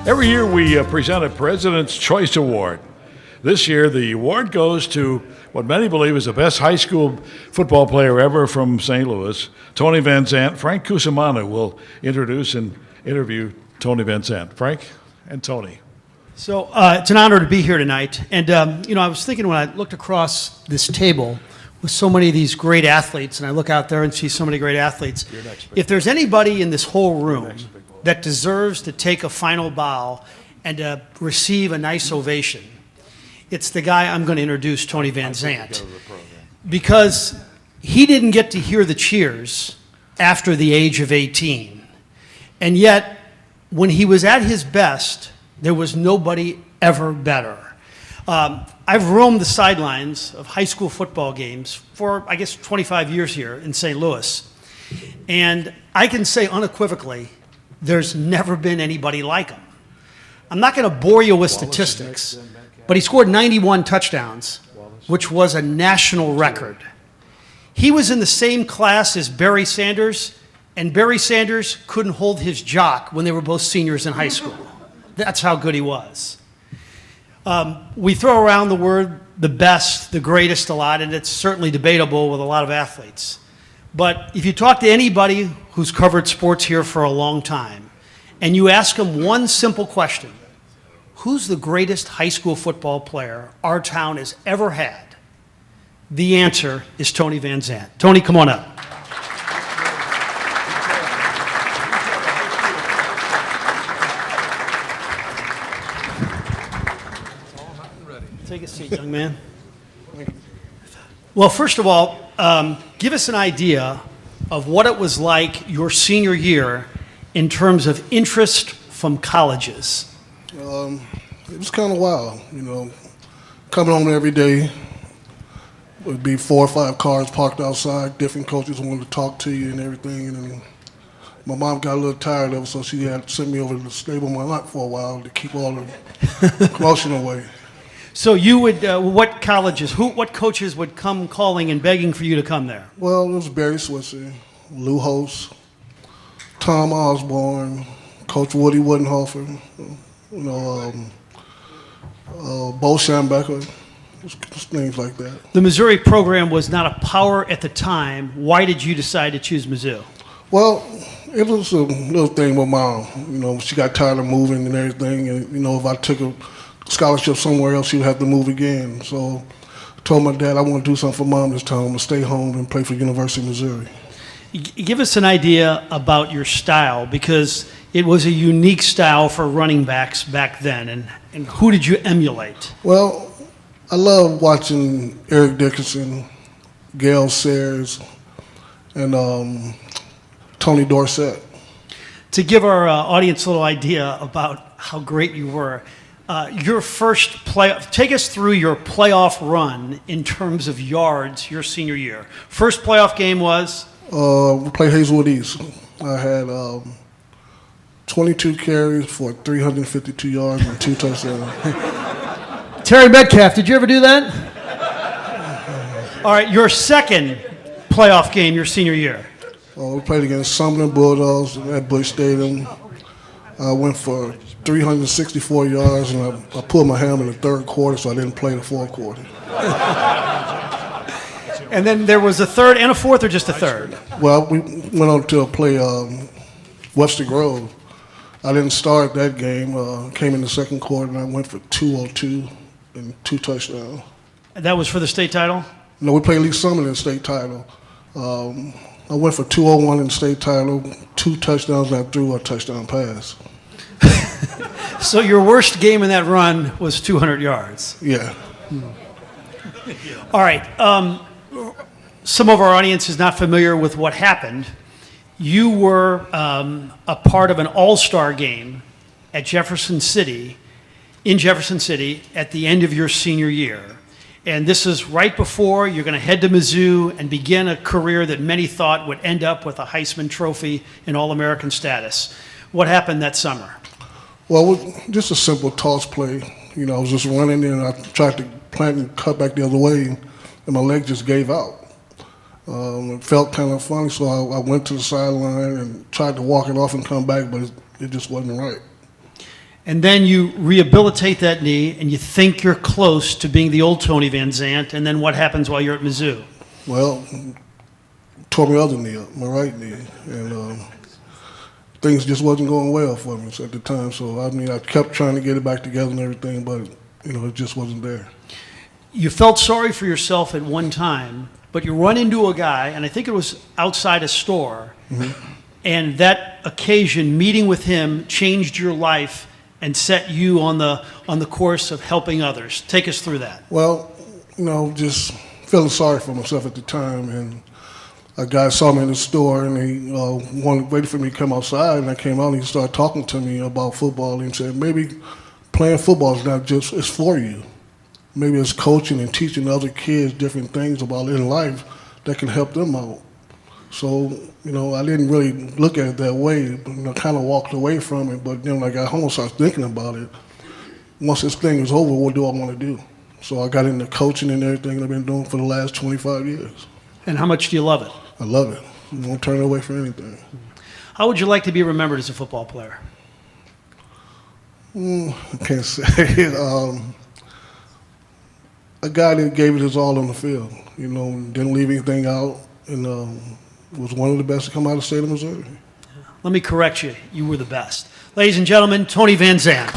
Every year we present a President's Choice Award. This year the award goes to what many believe is the best high school football player ever from St. Louis, Tony Van Zant. Frank Cusimano will introduce and interview Tony Van Zant. Frank and Tony. So it's an honor to be here tonight. And, I was thinking when I looked across this table with so many of these great athletes, and I look out there and see so many great athletes, if there's anybody in this whole room that deserves to take a final bow and receive a nice ovation, it's the guy I'm going to introduce, Tony Van Zant. Because he didn't get to hear the cheers after the age of 18. And yet, when he was at his best, there was nobody ever better. I've roamed the sidelines of high school football games for, 25 years here in St. Louis. And I can say unequivocally, there's never been anybody like him. I'm not going to bore you with statistics, but he scored 91 touchdowns, which was a national record. He was in the same class as Barry Sanders, and Barry Sanders couldn't hold his jock when they were both seniors in high school. That's how good he was. We throw around the word the best, the greatest a lot, and it's certainly debatable with a lot of athletes. But if you talk to anybody who's covered sports here for a long time, and you ask them one simple question, who's the greatest high school football player our town has ever had? The answer is Tony Van Zant. Tony, come on up. Take a seat, young man. Well, first of all, give us an idea of what it was like your senior year in terms of interest from colleges. It was kind of wild, coming home every day. Would be 4 or 5 cars parked outside. Different coaches wanted to talk to you and everything. And my mom got a little tired of it, so she had to send me over to the stable my aunt for a while to keep all the commotion away. So you would, what coaches would come calling and begging for you to come there? Well, it was Barry Switzer, Lou Host, Tom Osborne, Coach Woody Woodenhofer, Bo Schambecker, just things like that. The Missouri program was not a power at the time. Why did you decide to choose Mizzou? Well, it was a little thing with Mom. She got tired of moving and everything, and, if I took a scholarship somewhere else, she would have to move again. So I told my dad I want to do something for Mom this time. I'm going to stay home and play for University of Missouri. Give us an idea about your style, because it was a unique style for running backs back then. And who did you emulate? Well, I love watching Eric Dickerson, Gale Sayers, and Tony Dorsett. To give our audience a little idea about how great you were, your first playoff, take us through your playoff run in terms of yards your senior year. First playoff game was? We played Hazelwood East. I had 22 carries for 352 yards and 2 touchdowns. Terry Metcalf, did you ever do that? All right, your second playoff game your senior year. We played against Sumner Bulldogs at Busch Stadium. I went for 364 yards, and I pulled my hammy in the third quarter, so I didn't play the fourth quarter. And then there was a third and a fourth, or just a third? Well, we went on to play Webster Grove. I didn't start that game. Came in the second quarter, and I went for 202 and 2 touchdowns. And that was for the state title? No, we played Lee Summit in the state title. I went for 201 in the state title, 2 touchdowns, and I threw a touchdown pass. So your worst game in that run was 200 yards? Yeah. All right. Some of our audience is not familiar with what happened. You were a part of an all-star game at Jefferson City, at the end of your senior year. And this is right before you're going to head to Mizzou and begin a career that many thought would end up with a Heisman Trophy and All-American status. What happened that summer? Well, just a simple toss play. I was just running and I tried to plant and cut back the other way, and my leg just gave out. It felt kind of funny, so I went to the sideline and tried to walk it off and come back, but it just wasn't right. and then you rehabilitate that knee, and you think you're close to being the old Tony Van Zant, and then what happens while you're at Mizzou? Well, tore my other knee up, my right knee, and things just wasn't going well for me at the time. So I mean, I kept trying to get it back together and everything, but it just wasn't there. You felt sorry for yourself at one time, but you run into a guy, and I think it was outside a store, and that occasion, meeting with him, changed your life and set you on the course of helping others. Take us through that. Well, just feeling sorry for myself at the time, and a guy saw me in the store, and he waited for me to come outside, and I came out, and he started talking to me about football, and he said, maybe playing football is not just, it's for you. Maybe it's coaching and teaching other kids different things about in life that can help them out. So, I didn't really look at it that way, but I kind of walked away from it. But then when I got home, I started thinking about it. Once this thing is over, what do I want to do? So I got into coaching and everything I've been doing for the last 25 years. And how much do you love it? I love it. I won't turn it away for anything. How would you like to be remembered as a football player? I can't say. A guy that gave it his all on the field, didn't leave anything out, and was one of the best to come out of the state of Missouri. Let me correct you. You were the best. Ladies and gentlemen, Tony Van Zant.